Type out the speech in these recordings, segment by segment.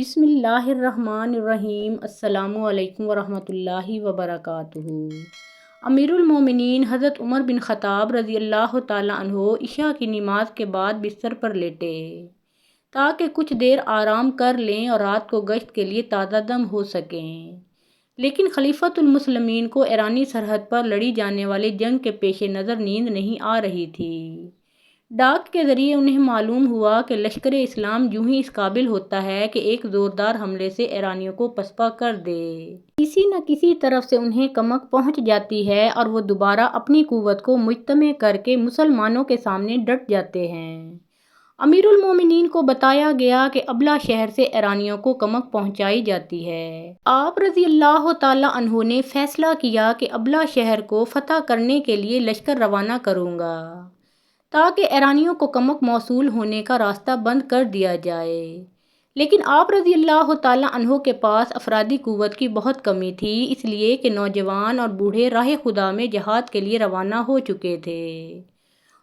بسم اللہ الرحمن الرحیم۔ السلام علیکم ورحمۃ اللہ وبرکاتہ۔ امیر المومنین حضرت عمر بن خطاب رضی اللہ تعالیٰ عنہ عشاء کی نماز کے بعد بستر پر لیٹے تاکہ کچھ دیر آرام کر لیں اور رات کو گشت کے لیے تازہ دم ہو سکیں، لیکن خلیفۃ المسلمین کو ایرانی سرحد پر لڑی جانے والی جنگ کے پیش نظر نیند نہیں آ رہی تھی۔ ڈاک کے ذریعے انہیں معلوم ہوا کہ لشکر اسلام یوں ہی اس قابل ہوتا ہے کہ ایک زوردار حملے سے ایرانیوں کو پسپا کر دے۔ کسی نہ کسی طرف سے انہیں کمک پہنچ جاتی ہے اور وہ دوبارہ اپنی قوت کو مجتمع کر کے مسلمانوں کے سامنے ڈٹ جاتے ہیں۔ امیر المومنین کو بتایا گیا کہ ابلا شہر سے ایرانیوں کو کمک پہنچائی جاتی ہے۔ آپ رضی اللہ تعالیٰ عنہ نے فیصلہ کیا کہ ابلا شہر کو فتح کرنے کے لیے لشکر روانہ کروں گا تاکہ ایرانیوں کو کمک موصول ہونے کا راستہ بند کر دیا جائے، لیکن آپ رضی اللہ تعالیٰ عنہ کے پاس افرادی قوت کی بہت کمی تھی، اس لیے کہ نوجوان اور بوڑھے راہ خدا میں جہاد کے لیے روانہ ہو چکے تھے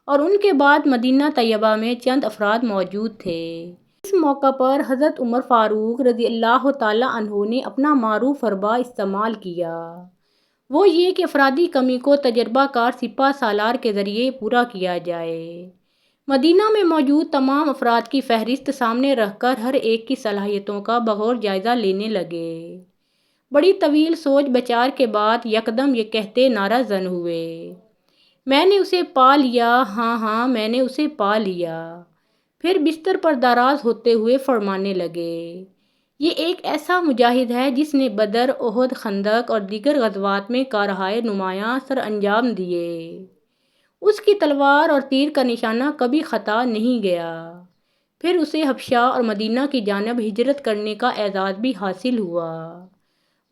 اور ان کے بعد مدینہ طیبہ میں چند افراد موجود تھے۔ اس موقع پر حضرت عمر فاروق رضی اللہ تعالیٰ عنہ نے اپنا معروف حربہ استعمال کیا، وہ یہ کہ افرادی کمی کو تجربہ کار سپہ سالار کے ذریعے پورا کیا جائے۔ مدینہ میں موجود تمام افراد کی فہرست سامنے رکھ کر ہر ایک کی صلاحیتوں کا بغور جائزہ لینے لگے۔ بڑی طویل سوچ بچار کے بعد یکدم یہ کہتے نعرہ زن ہوئے، میں نے اسے پا لیا، ہاں ہاں میں نے اسے پا لیا۔ پھر بستر پر دراز ہوتے ہوئے فرمانے لگے، یہ ایک ایسا مجاہد ہے جس نے بدر، احد، خندق اور دیگر غزوات میں کارہائے نمایاں سر انجام دیے۔ اس کی تلوار اور تیر کا نشانہ کبھی خطا نہیں گیا۔ پھر اسے حبشہ اور مدینہ کی جانب ہجرت کرنے کا اعزاز بھی حاصل ہوا۔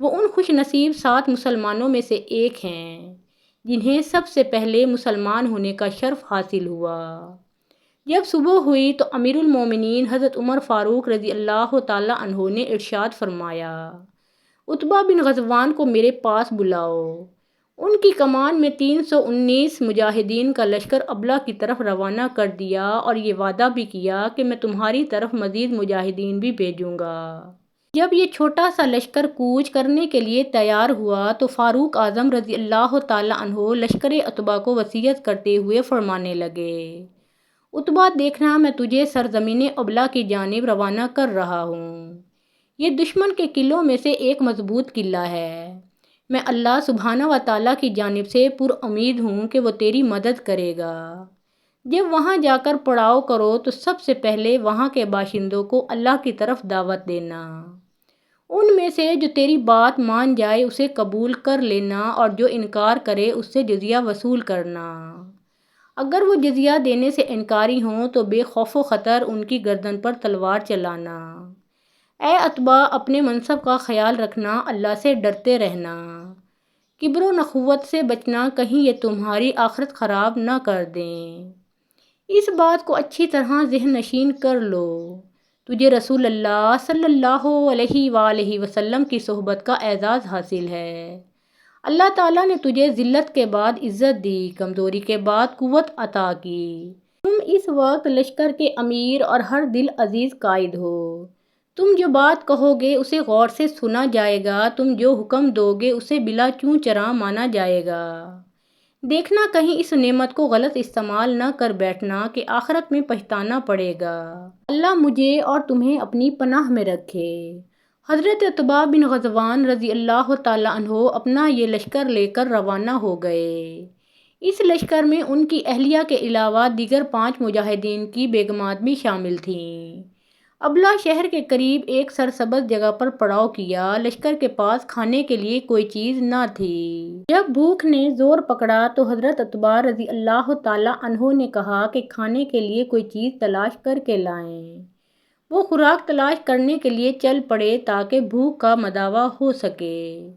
وہ ان خوش نصیب 7 مسلمانوں میں سے ایک ہیں جنہیں سب سے پہلے مسلمان ہونے کا شرف حاصل ہوا۔ جب صبح ہوئی تو امیر المومنین حضرت عمر فاروق رضی اللہ تعالیٰ عنہ نے ارشاد فرمایا، عتبہ بن غزوان کو میرے پاس بلاؤ۔ ان کی کمان میں 319 مجاہدین کا لشکر ابلا کی طرف روانہ کر دیا اور یہ وعدہ بھی کیا کہ میں تمہاری طرف مزید مجاہدین بھی بھیجوں گا۔ جب یہ چھوٹا سا لشکر کوچ کرنے کے لیے تیار ہوا تو فاروق اعظم رضی اللہ تعالیٰ عنہ لشکر عتبہ کو وصیت کرتے ہوئے فرمانے لگے، عتبہ دیکھنا میں تجھے سرزمین ابلا کی جانب روانہ کر رہا ہوں۔ یہ دشمن کے قلعوں میں سے ایک مضبوط قلعہ ہے، میں اللہ سبحانہ و تعالیٰ کی جانب سے پر امید ہوں کہ وہ تیری مدد کرے گا۔ جب وہاں جا کر پڑاؤ کرو تو سب سے پہلے وہاں کے باشندوں کو اللہ کی طرف دعوت دینا، ان میں سے جو تیری بات مان جائے اسے قبول کر لینا اور جو انکار کرے اس سے جزیہ وصول کرنا۔ اگر وہ جزیہ دینے سے انکاری ہوں تو بے خوف و خطر ان کی گردن پر تلوار چلانا۔ اے عتبہ، اپنے منصب کا خیال رکھنا، اللہ سے ڈرتے رہنا، کبر و نخوت سے بچنا، کہیں یہ تمہاری آخرت خراب نہ کر دیں۔ اس بات کو اچھی طرح ذہن نشین کر لو، تجھے رسول اللہ صلی اللہ علیہ وآلہ وسلم کی صحبت کا اعزاز حاصل ہے۔ اللہ تعالیٰ نے تجھے ذلت کے بعد عزت دی، کمزوری کے بعد قوت عطا کی۔ تم اس وقت لشکر کے امیر اور ہر دل عزیز قائد ہو۔ تم جو بات کہو گے اسے غور سے سنا جائے گا، تم جو حکم دو گے اسے بلا چوں چراں مانا جائے گا۔ دیکھنا کہیں اس نعمت کو غلط استعمال نہ کر بیٹھنا کہ آخرت میں پچھتانا پڑے گا۔ اللہ مجھے اور تمہیں اپنی پناہ میں رکھے۔ حضرت عتبہ بن غزوان رضی اللہ تعالیٰ عنہ اپنا یہ لشکر لے کر روانہ ہو گئے۔ اس لشکر میں ان کی اہلیہ کے علاوہ دیگر 5 مجاہدین کی بیگمات بھی شامل تھیں۔ ابلا شہر کے قریب ایک سرسبز جگہ پر پڑاؤ کیا۔ لشکر کے پاس کھانے کے لیے کوئی چیز نہ تھی۔ جب بھوک نے زور پکڑا تو حضرت عتبہ رضی اللہ تعالیٰ عنہ نے کہا کہ کھانے کے لیے کوئی چیز تلاش کر کے لائیں۔ وہ خوراک تلاش کرنے کے لیے چل پڑے تاکہ بھوک کا مداوع ہو سکے۔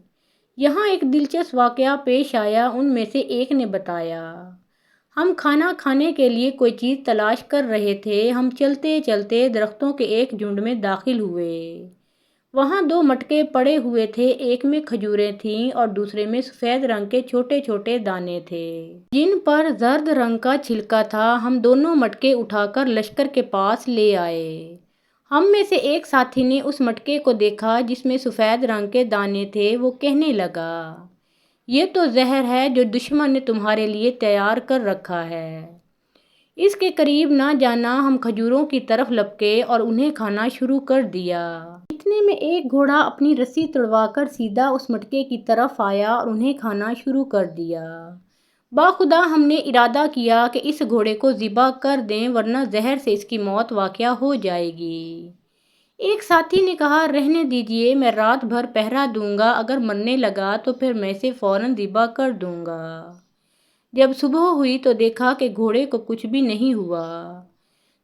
یہاں ایک دلچسپ واقعہ پیش آیا۔ ان میں سے ایک نے بتایا، ہم کھانا کھانے کے لیے کوئی چیز تلاش کر رہے تھے، ہم چلتے چلتے درختوں کے ایک جھنڈ میں داخل ہوئے۔ وہاں 2 مٹکے پڑے ہوئے تھے، ایک میں کھجوریں تھیں اور دوسرے میں سفید رنگ کے چھوٹے چھوٹے دانے تھے جن پر زرد رنگ کا چھلکا تھا۔ ہم دونوں مٹکے اٹھا کر لشکر کے پاس لے آئے۔ ہم میں سے ایک ساتھی نے اس مٹکے کو دیکھا جس میں سفید رنگ کے دانے تھے۔ وہ کہنے لگا، یہ تو زہر ہے جو دشمن نے تمہارے لیے تیار کر رکھا ہے۔ اس کے قریب نہ جانا۔ ہم کھجوروں کی طرف لپکے اور انہیں کھانا شروع کر دیا۔ اتنے میں ایک گھوڑا اپنی رسی تڑوا کر سیدھا اس مٹکے کی طرف آیا اور انہیں کھانا شروع کر دیا۔ باخدا ہم نے ارادہ کیا کہ اس گھوڑے کو ذبح کر دیں ورنہ زہر سے اس کی موت واقع ہو جائے گی۔ ایک ساتھی نے کہا، رہنے دیجیے، میں رات بھر پہرا دوں گا، اگر مرنے لگا تو پھر میں اسے فوراً ذبح کر دوں گا۔ جب صبح ہوئی تو دیکھا کہ گھوڑے کو کچھ بھی نہیں ہوا۔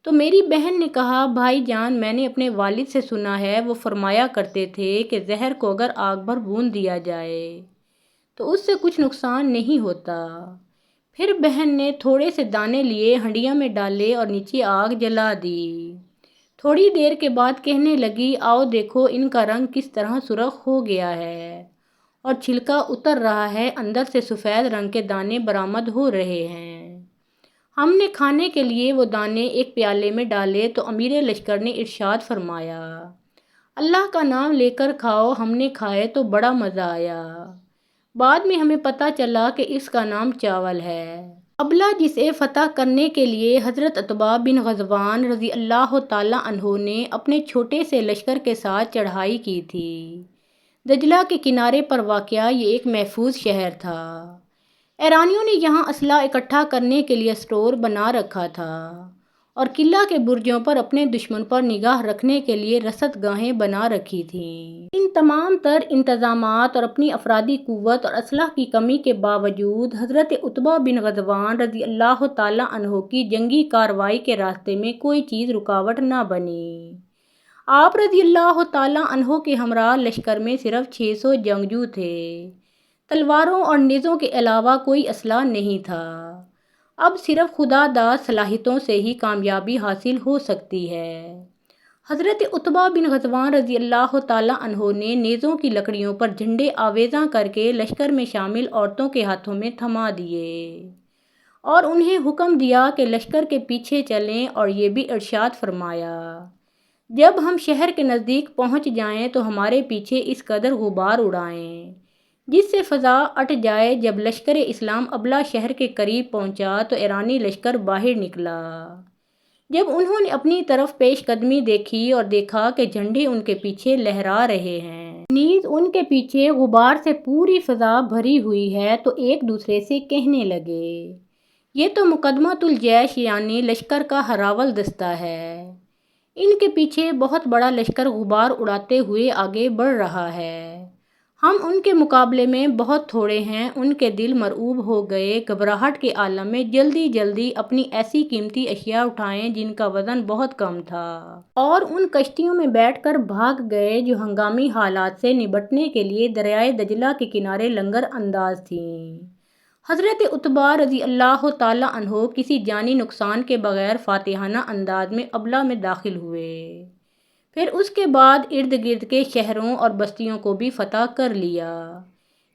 تو میری بہن نے کہا، بھائی جان، میں نے اپنے والد سے سنا ہے، وہ فرمایا کرتے تھے کہ زہر کو اگر آگ بھر بھون دیا جائے تو اس سے کچھ نقصان نہیں ہوتا۔ پھر بہن نے تھوڑے سے دانے لیے، ہنڈیا میں ڈالے اور نیچے آگ جلا دی۔ تھوڑی دیر کے بعد کہنے لگی، آؤ دیکھو ان کا رنگ کس طرح سرخ ہو گیا ہے اور چھلکا اتر رہا ہے، اندر سے سفید رنگ کے دانے برآمد ہو رہے ہیں۔ ہم نے کھانے کے لیے وہ دانے ایک پیالے میں ڈالے تو امیر لشکر نے ارشاد فرمایا، اللہ کا نام لے کر کھاؤ۔ ہم نے کھائے تو بڑا مزہ آیا۔ بعد میں ہمیں پتہ چلا کہ اس کا نام چاول ہے۔ ابلا، جسے فتح کرنے کے لیے حضرت عتبہ بن غزوان رضی اللہ تعالیٰ عنہ نے اپنے چھوٹے سے لشکر کے ساتھ چڑھائی کی تھی۔ دجلہ کے کنارے پر واقع یہ ایک محفوظ شہر تھا۔ ایرانیوں نے یہاں اسلحہ اکٹھا کرنے کے لیے اسٹور بنا رکھا تھا اور قلعہ کے برجوں پر اپنے دشمن پر نگاہ رکھنے کے لیے رصد گاہیں بنا رکھی تھیں۔ ان تمام تر انتظامات اور اپنی افرادی قوت اور اسلحہ کی کمی کے باوجود حضرت عتبہ بن غزوان رضی اللہ تعالیٰ عنہ کی جنگی کارروائی کے راستے میں کوئی چیز رکاوٹ نہ بنی۔ آپ رضی اللہ تعالیٰ عنہ کے ہمراہ لشکر میں صرف 600 جنگجو تھے۔ تلواروں اور نیزوں کے علاوہ کوئی اسلحہ نہیں تھا۔ اب صرف خدا داد صلاحیتوں سے ہی کامیابی حاصل ہو سکتی ہے۔ حضرت عتبہ بن غزوان رضی اللہ تعالیٰ عنہ نے نیزوں کی لکڑیوں پر جھنڈے آویزاں کر کے لشکر میں شامل عورتوں کے ہاتھوں میں تھما دیے اور انہیں حکم دیا کہ لشکر کے پیچھے چلیں، اور یہ بھی ارشاد فرمایا، جب ہم شہر کے نزدیک پہنچ جائیں تو ہمارے پیچھے اس قدر غبار اڑائیں جس سے فضا اٹ جائے۔ جب لشکر اسلام ابلا شہر کے قریب پہنچا تو ایرانی لشکر باہر نکلا۔ جب انہوں نے اپنی طرف پیش قدمی دیکھی اور دیکھا کہ جھنڈے ان کے پیچھے لہرا رہے ہیں، نیز ان کے پیچھے غبار سے پوری فضا بھری ہوئی ہے، تو ایک دوسرے سے کہنے لگے، یہ تو مقدمۃ الجیش یعنی لشکر کا ہراول دستہ ہے۔ ان کے پیچھے بہت بڑا لشکر غبار اڑاتے ہوئے آگے بڑھ رہا ہے۔ ہم ان کے مقابلے میں بہت تھوڑے ہیں۔ ان کے دل مرعوب ہو گئے۔ گھبراہٹ کے عالم میں جلدی جلدی اپنی ایسی قیمتی اشیاء اٹھائیں جن کا وزن بہت کم تھا، اور ان کشتیوں میں بیٹھ کر بھاگ گئے جو ہنگامی حالات سے نمٹنے کے لیے دریائے دجلہ کے کنارے لنگر انداز تھیں۔ حضرت عتبہ رضی اللہ تعالیٰ عنہ کسی جانی نقصان کے بغیر فاتحانہ انداز میں ابلا میں داخل ہوئے۔ پھر اس کے بعد ارد گرد کے شہروں اور بستیوں کو بھی فتح کر لیا۔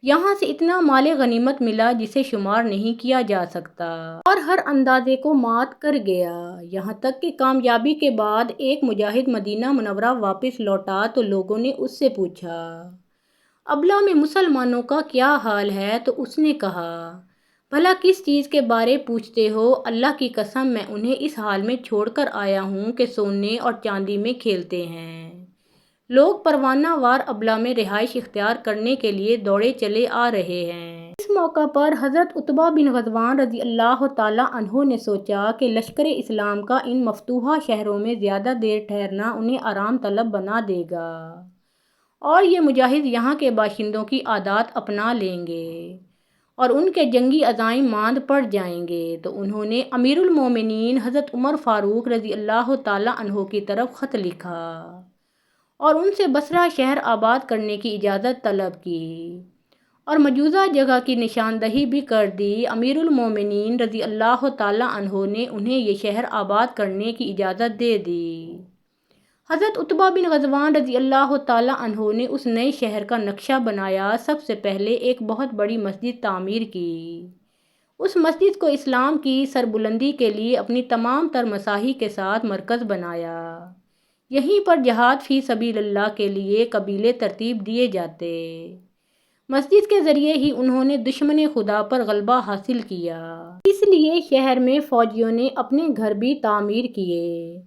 یہاں سے اتنا مال غنیمت ملا جسے شمار نہیں کیا جا سکتا، اور ہر اندازے کو مات کر گیا۔ یہاں تک کہ کامیابی کے بعد ایک مجاہد مدینہ منورہ واپس لوٹا تو لوگوں نے اس سے پوچھا، ابلا میں مسلمانوں کا کیا حال ہے؟ تو اس نے کہا، بھلا کس چیز کے بارے پوچھتے ہو؟ اللہ کی قسم، میں انہیں اس حال میں چھوڑ کر آیا ہوں کہ سونے اور چاندی میں کھیلتے ہیں۔ لوگ پروانہ وار ابلا میں رہائش اختیار کرنے کے لیے دوڑے چلے آ رہے ہیں۔ اس موقع پر حضرت عتبہ بن غزوان رضی اللہ تعالیٰ عنہ نے سوچا کہ لشکر اسلام کا ان مفتوحہ شہروں میں زیادہ دیر ٹھہرنا انہیں آرام طلب بنا دے گا، اور یہ مجاہد یہاں کے باشندوں کی عادات اپنا لیں گے اور ان کے جنگی عزائم ماند پڑ جائیں گے۔ تو انہوں نے امیر المومنین حضرت عمر فاروق رضی اللہ تعالیٰ عنہ کی طرف خط لکھا اور ان سے بصرہ شہر آباد کرنے کی اجازت طلب کی اور مجوزہ جگہ کی نشاندہی بھی کر دی۔ امیر المومنین رضی اللہ تعالیٰ عنہ نے انہیں یہ شہر آباد کرنے کی اجازت دے دی۔ حضرت عتبہ بن غزوان رضی اللہ تعالیٰ عنہ نے اس نئے شہر کا نقشہ بنایا۔ سب سے پہلے ایک بہت بڑی مسجد تعمیر کی۔ اس مسجد کو اسلام کی سربلندی کے لیے اپنی تمام تر مساحی کے ساتھ مرکز بنایا۔ یہیں پر جہاد فی سبیل اللہ کے لیے قبیلے ترتیب دیے جاتے۔ مسجد کے ذریعے ہی انہوں نے دشمن خدا پر غلبہ حاصل کیا، اس لیے شہر میں فوجیوں نے اپنے گھر بھی تعمیر کیے،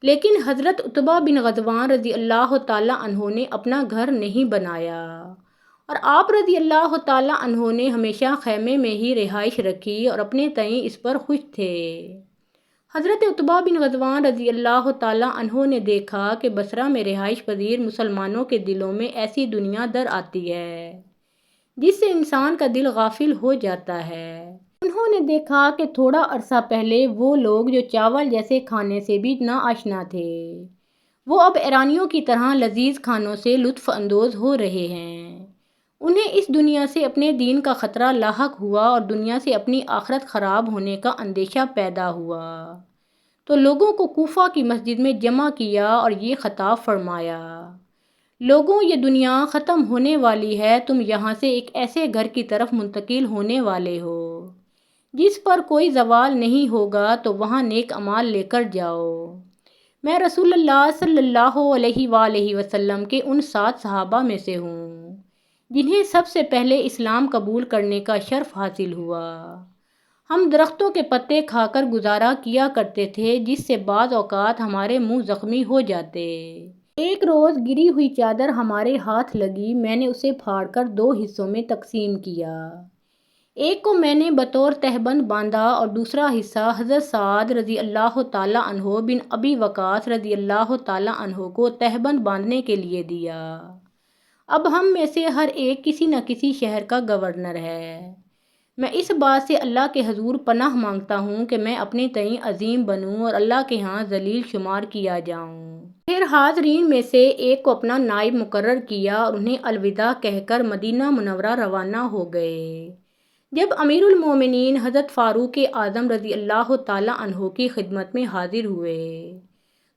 لیکن حضرت عتبہ بن غزوان رضی اللہ تعالیٰ عنہ نے اپنا گھر نہیں بنایا، اور آپ رضی اللہ تعالیٰ عنہ نے ہمیشہ خیمے میں ہی رہائش رکھی اور اپنے تئیں اس پر خوش تھے۔ حضرت عتبہ بن غزوان رضی اللہ تعالیٰ عنہ نے دیکھا کہ بصرہ میں رہائش پذیر مسلمانوں کے دلوں میں ایسی دنیا در آتی ہے جس سے انسان کا دل غافل ہو جاتا ہے۔ انہوں نے دیکھا کہ تھوڑا عرصہ پہلے وہ لوگ جو چاول جیسے کھانے سے بھی ناآشنا تھے، وہ اب ایرانیوں کی طرح لذیذ کھانوں سے لطف اندوز ہو رہے ہیں۔ انہیں اس دنیا سے اپنے دین کا خطرہ لاحق ہوا اور دنیا سے اپنی آخرت خراب ہونے کا اندیشہ پیدا ہوا، تو لوگوں کو کوفہ کی مسجد میں جمع کیا اور یہ خطاب فرمایا: لوگوں، یہ دنیا ختم ہونے والی ہے، تم یہاں سے ایک ایسے گھر کی طرف منتقل ہونے والے ہو جس پر کوئی زوال نہیں ہوگا، تو وہاں نیک اعمال لے کر جاؤ۔ میں رسول اللہ صلی اللہ علیہ وآلہ وسلم کے ان 7 صحابہ میں سے ہوں جنہیں سب سے پہلے اسلام قبول کرنے کا شرف حاصل ہوا۔ ہم درختوں کے پتے کھا کر گزارا کیا کرتے تھے، جس سے بعض اوقات ہمارے منہ زخمی ہو جاتے۔ ایک روز گری ہوئی چادر ہمارے ہاتھ لگی، میں نے اسے پھاڑ کر 2 حصوں میں تقسیم کیا۔ ایک کو میں نے بطور تہبند باندھا اور دوسرا حصہ حضرت سعد رضی اللہ تعالیٰ عنہ بن ابی وقاص رضی اللہ تعالیٰ عنہ کو تہبند باندھنے کے لیے دیا۔ اب ہم میں سے ہر ایک کسی نہ کسی شہر کا گورنر ہے۔ میں اس بات سے اللہ کے حضور پناہ مانگتا ہوں کہ میں اپنے تئیں عظیم بنوں اور اللہ کے ہاں ذلیل شمار کیا جاؤں۔ پھر حاضرین میں سے ایک کو اپنا نائب مقرر کیا اور انہیں الوداع کہہ کر مدینہ منورہ روانہ ہو گئے۔ جب امیر المومنین حضرت فاروق اعظم رضی اللہ تعالیٰ عنہ کی خدمت میں حاضر ہوئے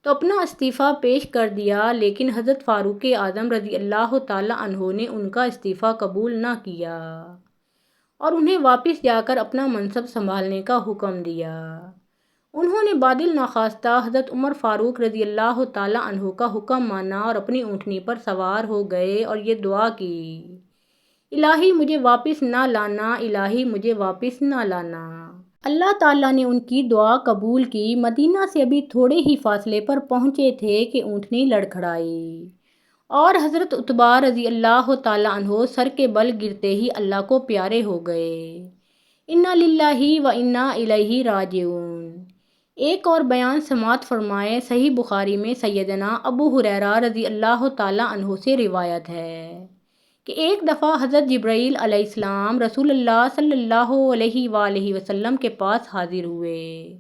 تو اپنا استعفیٰ پیش کر دیا، لیکن حضرت فاروق اعظم رضی اللہ تعالیٰ عنہ نے ان کا استعفیٰ قبول نہ کیا اور انہیں واپس جا کر اپنا منصب سنبھالنے کا حکم دیا۔ انہوں نے بادل ناخواستہ حضرت عمر فاروق رضی اللہ تعالیٰ عنہ کا حکم مانا اور اپنی اونٹنی پر سوار ہو گئے اور یہ دعا کی: الہی مجھے واپس نہ لانا، الہی مجھے واپس نہ لانا۔ اللہ تعالیٰ نے ان کی دعا قبول کی۔ مدینہ سے ابھی تھوڑے ہی فاصلے پر پہنچے تھے کہ اونٹنی لڑکھڑائی اور حضرت عتبہ رضی اللہ تعالیٰ عنہ سر کے بل گرتے ہی اللہ کو پیارے ہو گئے۔ انا للہ و انا الیہ راجعون۔ ایک اور بیان سماعت فرمائے۔ صحیح بخاری میں سیدنا ابو ہریرہ رضی اللہ تعالیٰ عنہ سے روایت ہے کہ ایک دفعہ حضرت جبرائیل علیہ السلام رسول اللہ صلی اللہ علیہ وآلہ وسلم کے پاس حاضر ہوئے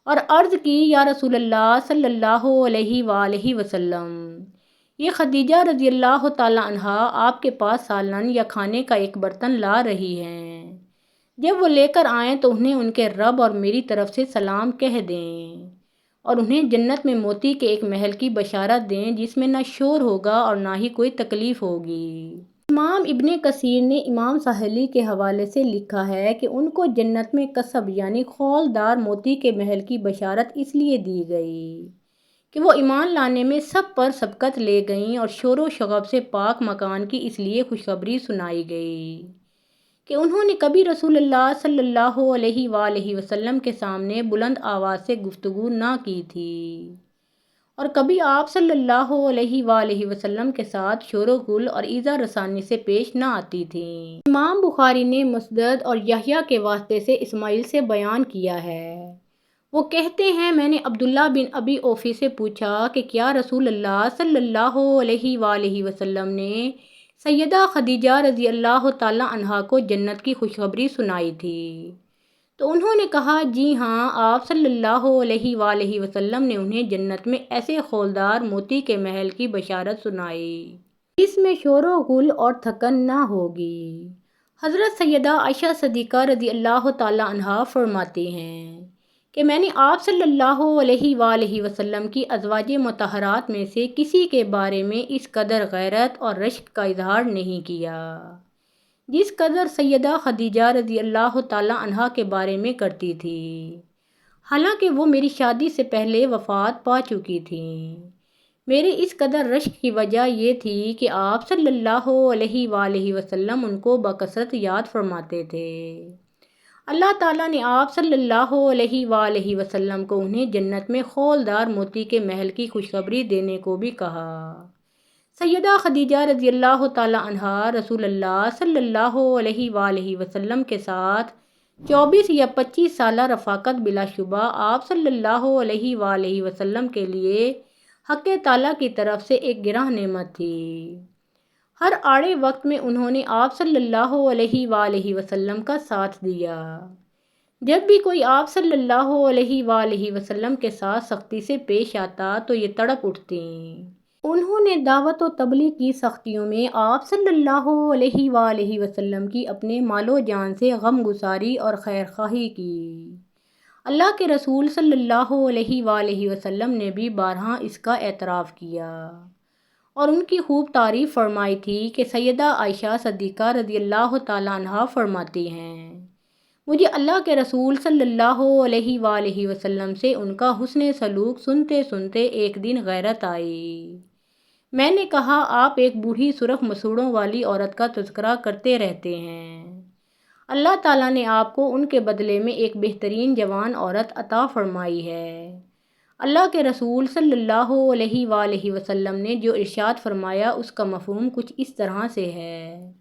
اور عرض کی: یا رسول اللہ صلی اللہ علیہ وآلہ وسلم، یہ خدیجہ رضی اللہ تعالیٰ عنہا آپ کے پاس سالن یا کھانے کا ایک برتن لا رہی ہیں، جب وہ لے کر آئیں تو انہیں ان کے رب اور میری طرف سے سلام کہہ دیں اور انہیں جنت میں موتی کے ایک محل کی بشارت دیں جس میں نہ شور ہوگا اور نہ ہی کوئی تکلیف ہوگی۔ امام ابن کثیر نے امام سہلی کے حوالے سے لکھا ہے کہ ان کو جنت میں قصب یعنی خولدار موتی کے محل کی بشارت اس لیے دی گئی کہ وہ ایمان لانے میں سب پر سبقت لے گئیں اور شور و شغب سے پاک مکان کی اس لیے خوشخبری سنائی گئی کہ انہوں نے کبھی رسول اللہ صلی اللہ علیہ وآلہ وسلم کے سامنے بلند آواز سے گفتگو نہ کی تھی اور کبھی آپ صلی اللہ علیہ وآلہ وسلم کے ساتھ شور و غل اور ایذا رسانی سے پیش نہ آتی تھیں۔ امام بخاری نے مسدد اور یحییٰ کے واسطے سے اسماعیل سے بیان کیا ہے۔ وہ کہتے ہیں، میں نے عبداللہ بن ابی اوفی سے پوچھا کہ کیا رسول اللہ صلی اللہ علیہ وآلہ وسلم نے سیدہ خدیجہ رضی اللہ تعالیٰ عنہا کو جنت کی خوشخبری سنائی تھی؟ تو انہوں نے کہا، جی ہاں، آپ صلی اللہ علیہ وآلہ وسلم نے انہیں جنت میں ایسے خولدار موتی کے محل کی بشارت سنائی جس میں شور و غل اور تھکن نہ ہوگی۔ حضرت سیدہ عائشہ صدیقہ رضی اللہ تعالیٰ عنہا فرماتی ہیں کہ میں نے آپ صلی اللہ علیہ وآلہ وسلم کی ازواج مطہرات میں سے کسی کے بارے میں اس قدر غیرت اور رشک کا اظہار نہیں کیا جس قدر سیدہ خدیجہ رضی اللہ تعالیٰ عنہا کے بارے میں کرتی تھی، حالانکہ وہ میری شادی سے پہلے وفات پا چکی تھیں۔ میرے اس قدر رشک کی وجہ یہ تھی کہ آپ صلی اللہ علیہ وآلہ وسلم ان کو بکثرت یاد فرماتے تھے۔ اللہ تعالیٰ نے آپ صلی اللہ علیہ وآلہ وسلم کو انہیں جنت میں خولدار موتی کے محل کی خوشخبری دینے کو بھی کہا۔ سیدہ خدیجہ رضی اللہ تعالیٰ عنہا رسول اللہ صلی اللہ علیہ وآلہ وسلم کے ساتھ 24 یا 25 سالہ رفاقت بلا شبہ آپ صلی اللہ علیہ وآلہ وسلم کے لیے حق تعالیٰ کی طرف سے ایک گراں نعمت تھی۔ ہر آڑے وقت میں انہوں نے آپ صلی اللہ علیہ وآلہ وسلم کا ساتھ دیا۔ جب بھی کوئی آپ صلی اللہ علیہ وآلہ وسلم کے ساتھ سختی سے پیش آتا تو یہ تڑپ اٹھتیں۔ انہوں نے دعوت و تبلیغ کی سختیوں میں آپ صلی اللہ علیہ وآلہ وسلم کی اپنے مال و جان سے غم گساری اور خیر خواہی کی۔ اللہ کے رسول صلی اللہ علیہ وآلہ وسلم نے بھی بارہا اس کا اعتراف کیا اور ان کی خوب تعریف فرمائی تھی کہ سیدہ عائشہ صدیقہ رضی اللہ تعالیٰ عنہا فرماتی ہیں، مجھے اللہ کے رسول صلی اللہ علیہ وآلہ وسلم سے ان کا حسن سلوک سنتے سنتے ایک دن غیرت آئی۔ میں نے کہا، آپ ایک بوڑھی سرخ مسوڑوں والی عورت کا تذکرہ کرتے رہتے ہیں، اللہ تعالیٰ نے آپ کو ان کے بدلے میں ایک بہترین جوان عورت عطا فرمائی ہے۔ اللہ کے رسول صلی اللہ علیہ وآلہ وسلم نے جو ارشاد فرمایا اس کا مفہوم کچھ اس طرح سے ہے،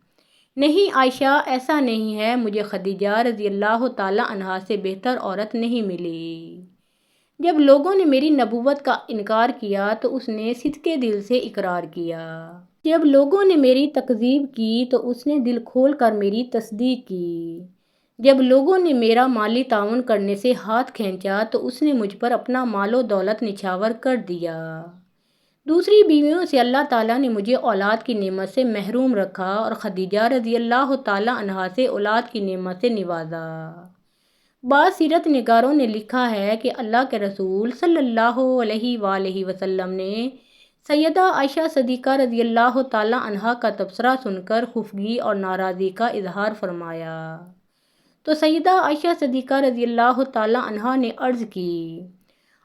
نہیں عائشہ، ایسا نہیں ہے، مجھے خدیجہ رضی اللہ تعالیٰ عنہا سے بہتر عورت نہیں ملی۔ جب لوگوں نے میری نبوت کا انکار کیا تو اس نے صدقے دل سے اقرار کیا۔ جب لوگوں نے میری تکذیب کی تو اس نے دل کھول کر میری تصدیق کی۔ جب لوگوں نے میرا مالی تعاون کرنے سے ہاتھ کھینچا تو اس نے مجھ پر اپنا مال و دولت نچھاور کر دیا۔ دوسری بیویوں سے اللہ تعالیٰ نے مجھے اولاد کی نعمت سے محروم رکھا اور خدیجہ رضی اللہ تعالیٰ عنہا سے اولاد کی نعمت سے نوازا۔ بعض سیرت نگاروں نے لکھا ہے کہ اللہ کے رسول صلی اللہ علیہ وآلہ وسلم نے سیدہ عائشہ صدیقہ رضی اللہ تعالیٰ عنہا کا تبصرہ سن کر خفگی اور ناراضی کا اظہار فرمایا تو سیدہ عائشہ صدیقہ رضی اللہ تعالیٰ عنہا نے عرض کی،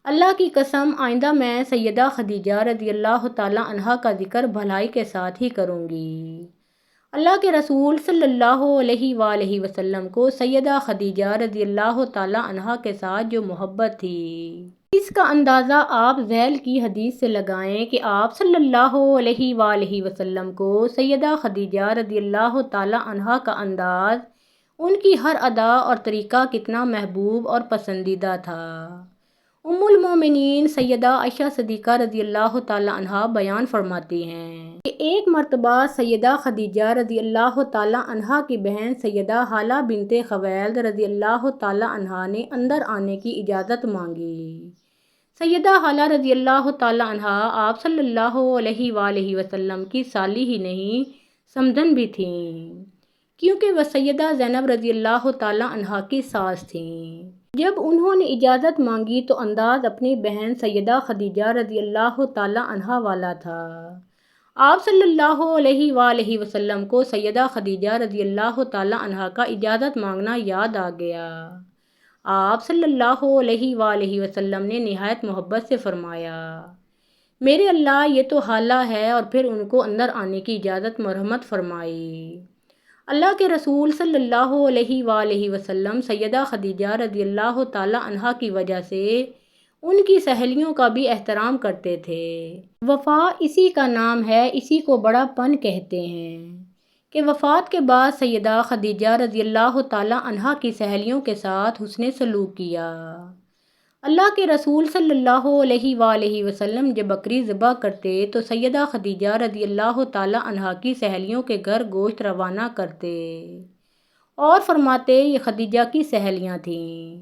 اللہ کی قسم، آئندہ میں سیدہ خدیجہ رضی اللہ تعالیٰ عنہا کا ذکر بھلائی کے ساتھ ہی کروں گی۔ اللہ کے رسول صلی اللہ علیہ وآلہ وسلم کو سیدہ خدیجہ رضی اللہ تعالیٰ عنہا کے ساتھ جو محبت تھی، اس کا اندازہ آپ ذیل کی حدیث سے لگائیں کہ آپ صلی اللہ علیہ وآلہ وسلم کو سیدہ خدیجہ رضی اللہ تعالیٰ عنہا کا انداز، ان کی ہر ادا اور طریقہ کتنا محبوب اور پسندیدہ تھا۔ ام المومنین سیدہ عائشہ صدیقہ رضی اللہ تعالیٰ عنہا بیان فرماتی ہیں کہ ایک مرتبہ سیدہ خدیجہ رضی اللہ تعالیٰ عنہا کی بہن سیدہ ہالہ بنت خویلد رضی اللہ تعالیٰ عنہا نے اندر آنے کی اجازت مانگی۔ سیدہ ہالہ رضی اللہ تعالیٰ عنہا آپ صلی اللہ علیہ وآلہ وسلم کی سالی ہی نہیں سمجھن بھی تھیں، کیونکہ وہ سیدہ زینب رضی اللہ تعالیٰ عنہا کی ساس تھیں۔ جب انہوں نے اجازت مانگی تو انداز اپنی بہن سیدہ خدیجہ رضی اللہ تعالیٰ عنہا والا تھا۔ آپ صلی اللہ علیہ وآلہ وسلم کو سیدہ خدیجہ رضی اللہ تعالیٰ عنہا کا اجازت مانگنا یاد آ گیا۔ آپ صلی اللہ علیہ وآلہ وسلم نے نہایت محبت سے فرمایا، میرے اللہ، یہ تو حالہ ہے، اور پھر ان کو اندر آنے کی اجازت مرحمت فرمائی۔ اللہ کے رسول صلی اللہ علیہ وآلہ وسلم سیدہ خدیجہ رضی اللہ تعالیٰ عنہا کی وجہ سے ان کی سہیلیوں کا بھی احترام کرتے تھے۔ وفا اسی کا نام ہے، اسی کو بڑا پن کہتے ہیں کہ وفات کے بعد سیدہ خدیجہ رضی اللہ تعالیٰ عنہا کی سہیلیوں کے ساتھ حسن سلوک کیا۔ اللہ کے رسول صلی اللہ علیہ وآلہ وسلم جب بکری ذبح کرتے تو سیدہ خدیجہ رضی اللہ تعالیٰ عنہا کی سہیلیوں کے گھر گوشت روانہ کرتے اور فرماتے یہ خدیجہ کی سہیلیاں تھیں۔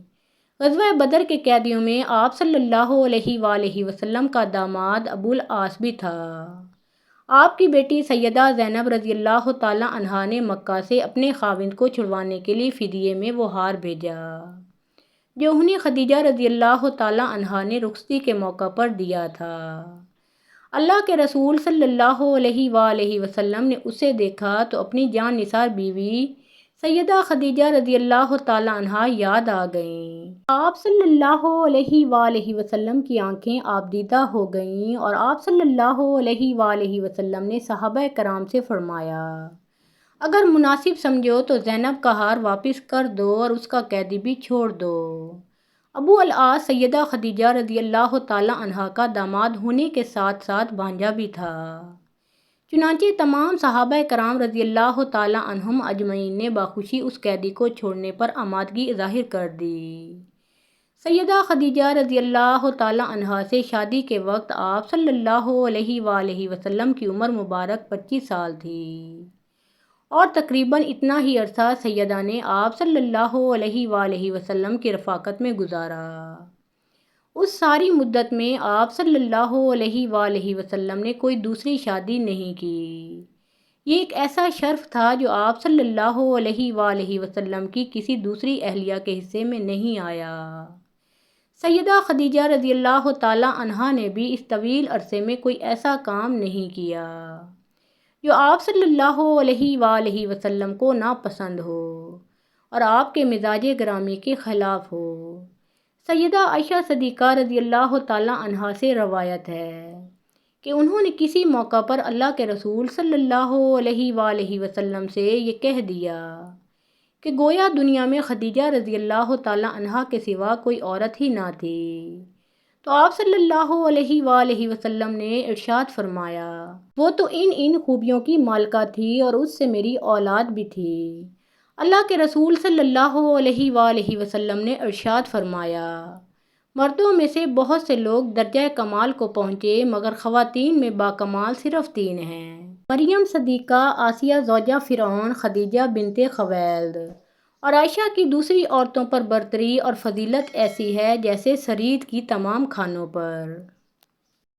غزوہ بدر کے قیدیوں میں آپ صلی اللہ علیہ وآلہ وسلم کا داماد ابو العاص بھی تھا۔ آپ کی بیٹی سیدہ زینب رضی اللہ تعالیٰ عنہا نے مکہ سے اپنے خاوند کو چھڑوانے کے لیے فدیے میں وہ ہار بھیجا جو انہیں خدیجہ رضی اللہ تعالیٰ عنہا نے رخصتی کے موقع پر دیا تھا۔ اللہ کے رسول صلی اللہ علیہ وآلہ وسلم نے اسے دیکھا تو اپنی جان نثار بیوی سیدہ خدیجہ رضی اللہ تعالیٰ عنہا یاد آ گئیں۔ آپ صلی اللہ علیہ وآلہ وسلم کی آنکھیں آبدیدہ ہو گئیں اور آپ صلی اللہ علیہ وآلہ وسلم نے صحابہ کرام سے فرمایا، اگر مناسب سمجھو تو زینب کا ہار واپس کر دو اور اس کا قیدی بھی چھوڑ دو۔ ابو العاص سیدہ خدیجہ رضی اللہ تعالیٰ عنہا کا داماد ہونے کے ساتھ ساتھ بھانجا بھی تھا۔ چنانچہ تمام صحابہ کرام رضی اللہ تعالیٰ عنہم اجمعین نے بخوشی اس قیدی کو چھوڑنے پر آمادگی ظاہر کر دی۔ سیدہ خدیجہ رضی اللہ تعالیٰ عنہا سے شادی کے وقت آپ صلی اللہ علیہ وآلہ وسلم کی عمر مبارک 25 سال تھی اور تقریباً اتنا ہی عرصہ سیدہ نے آپ صلی اللہ علیہ وآلہ وسلم کی رفاقت میں گزارا۔ اس ساری مدت میں آپ صلی اللہ علیہ وآلہ وسلم نے کوئی دوسری شادی نہیں کی۔ یہ ایک ایسا شرف تھا جو آپ صلی اللہ علیہ وآلہ وسلم کی کسی دوسری اہلیہ کے حصے میں نہیں آیا۔ سیدہ خدیجہ رضی اللہ تعالیٰ عنہا نے بھی اس طویل عرصے میں کوئی ایسا کام نہیں کیا جو آپ صلی اللہ علیہ وآلہ وسلم کو ناپسند ہو اور آپ کے مزاج گرامی کے خلاف ہو۔ سیدہ عائشہ صدیقہ رضی اللہ تعالیٰ عنہا سے روایت ہے کہ انہوں نے کسی موقع پر اللہ کے رسول صلی اللہ علیہ وآلہ وسلم سے یہ کہہ دیا کہ گویا دنیا میں خدیجہ رضی اللہ تعالیٰ عنہا کے سوا کوئی عورت ہی نہ تھی، تو آپ صلی اللہ علیہ وآلہ وسلم نے ارشاد فرمایا، وہ تو ان خوبیوں کی مالکہ تھی اور اس سے میری اولاد بھی تھی۔ اللہ کے رسول صلی اللہ علیہ وآلہ وسلم نے ارشاد فرمایا، مردوں میں سے بہت سے لوگ درجہ کمال کو پہنچے مگر خواتین میں باکمال صرف 3 ہیں، مریم صدیقہ، آسیہ زوجہ فرعون، خدیجہ بنت خویلد۔ اور عائشہ کی دوسری عورتوں پر برتری اور فضیلت ایسی ہے جیسے سرید کی تمام کھانوں پر۔